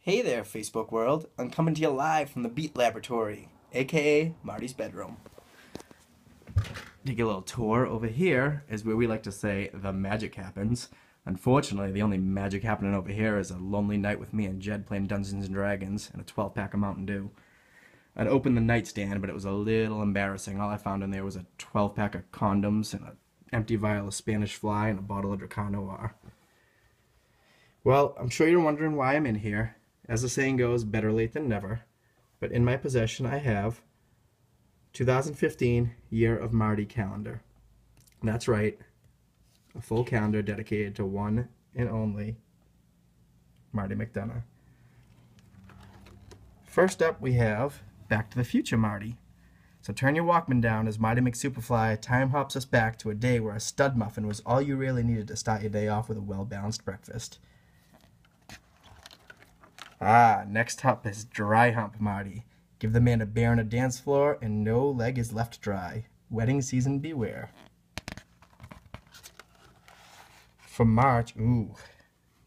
Hey there, Facebook world. I'm coming to you live from the Beat Laboratory, aka Marty's bedroom. Take a little tour. Over here is where we like to say the magic happens. Unfortunately, the only magic happening over here is a lonely night with me and Jed playing Dungeons and Dragons and a 12-pack of Mountain Dew. I'd opened the nightstand, but it was a little embarrassing. All I found in there was a 12-pack of condoms and an empty vial of Spanish Fly and a bottle of Dracar Noir. Well, I'm sure you're wondering why I'm in here. As the saying goes, better late than never. But in my possession I have 2015 Year of Marty Calendar. That's right, a full calendar dedicated to one and only Marty McDonough. First up we have Back to the Future Marty. So turn your Walkman down as Marty McSuperfly time hops us back to a day where a stud muffin was all you really needed to start your day off with a well-balanced breakfast. Next up is Dry Hump Marty. Give the man a bear on a dance floor and no leg is left dry. Wedding season beware. For March,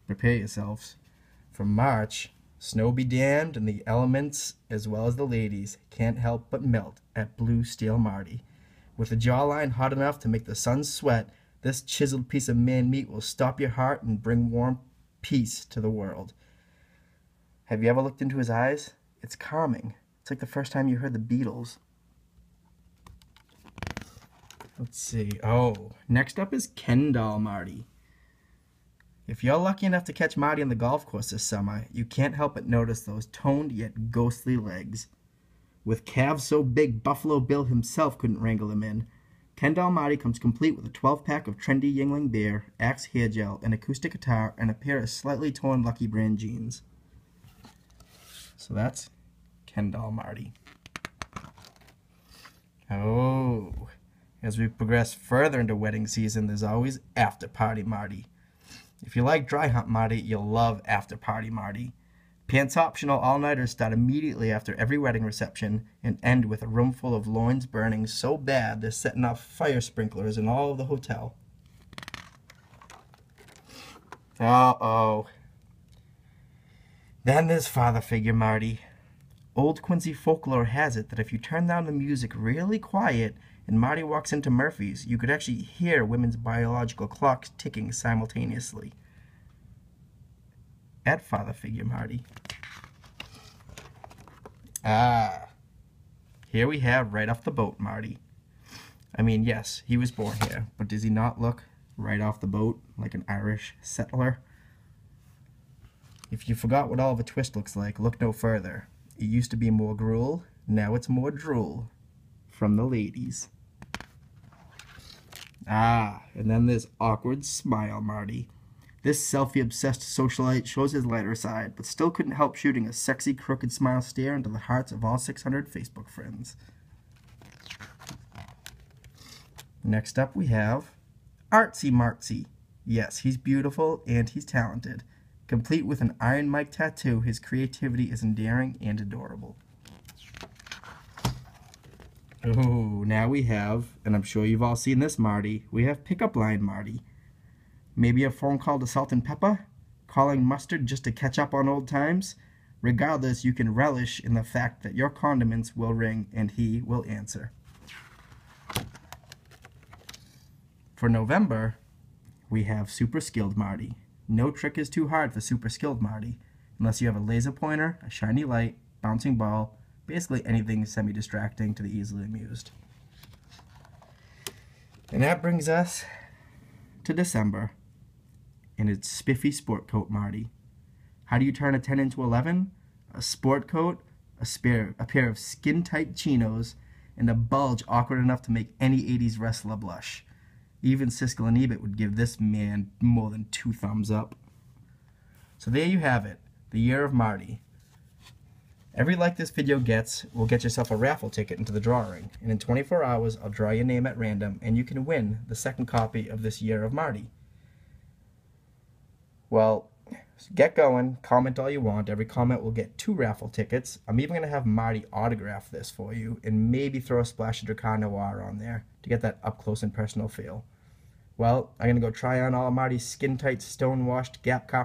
prepare yourselves. For March, snow be damned and the elements as well as the ladies can't help but melt at Blue Steel Marty. With a jawline hot enough to make the sun sweat, this chiseled piece of man meat will stop your heart and bring warm peace to the world. Have you ever looked into his eyes? It's calming. It's like the first time you heard the Beatles. Let's see. Next up is Ken Doll Marty. If you're lucky enough to catch Marty on the golf course this summer, you can't help but notice those toned yet ghostly legs. With calves so big Buffalo Bill himself couldn't wrangle them in, Ken Doll Marty comes complete with a 12-pack of trendy Yingling beer, Axe hair gel, an acoustic guitar, and a pair of slightly torn Lucky Brand jeans. So that's Ken Doll Marty. As we progress further into wedding season, there's always After Party Marty. If you like Dry Hump Marty, you'll love After Party Marty. Pants optional all-nighters start immediately after every wedding reception and end with a room full of loins burning so bad they're setting off fire sprinklers in all of the hotel. Then there's Father Figure Marty. Old Quincy folklore has it that if you turn down the music really quiet and Marty walks into Murphy's, you could actually hear women's biological clocks ticking simultaneously. At Father Figure Marty. Here we have Right Off the Boat Marty. I mean, yes, he was born here, but does he not look right off the boat like an Irish settler? If you forgot what Oliver Twist looks like, look no further. It used to be more gruel, now it's more drool. From the ladies. And then there's Awkward Smile Marty. This selfie-obsessed socialite shows his lighter side, but still couldn't help shooting a sexy, crooked smile stare into the hearts of all 600 Facebook friends. Next up we have Artsy Martsy. Yes, he's beautiful and he's talented. Complete with an Iron Mike tattoo, his creativity is endearing and adorable. Now we have, and I'm sure you've all seen this Marty, we have Pickup Line Marty. Maybe a phone call to Salt and Pepper? Calling Mustard just to catch up on old times? Regardless, you can relish in the fact that your condiments will ring and he will answer. For November, we have Super Skilled Marty. No trick is too hard for Super Skilled Marty, unless you have a laser pointer, a shiny light, bouncing ball, basically anything semi-distracting to the easily amused. And that brings us to December, and it's Spiffy Sport Coat Marty. How do you turn a 10 into 11? A sport coat, a pair of skin-tight chinos, and a bulge awkward enough to make any 80s wrestler blush. Even Siskel and Ebert would give this man more than 2 thumbs up. So there you have it, the Year of Marty. Every like this video gets will get yourself a raffle ticket into the drawing, and in 24 hours I'll draw your name at random and you can win the second copy of this Year of Marty. Well, get going, comment all you want. Every comment will get 2 raffle tickets. I'm even going to have Marty autograph this for you and maybe throw a splash of Dracar Noir on there to get that up close and personal feel. Well, I'm going to go try on all of Marty's skin-tight, stone-washed Gap Cop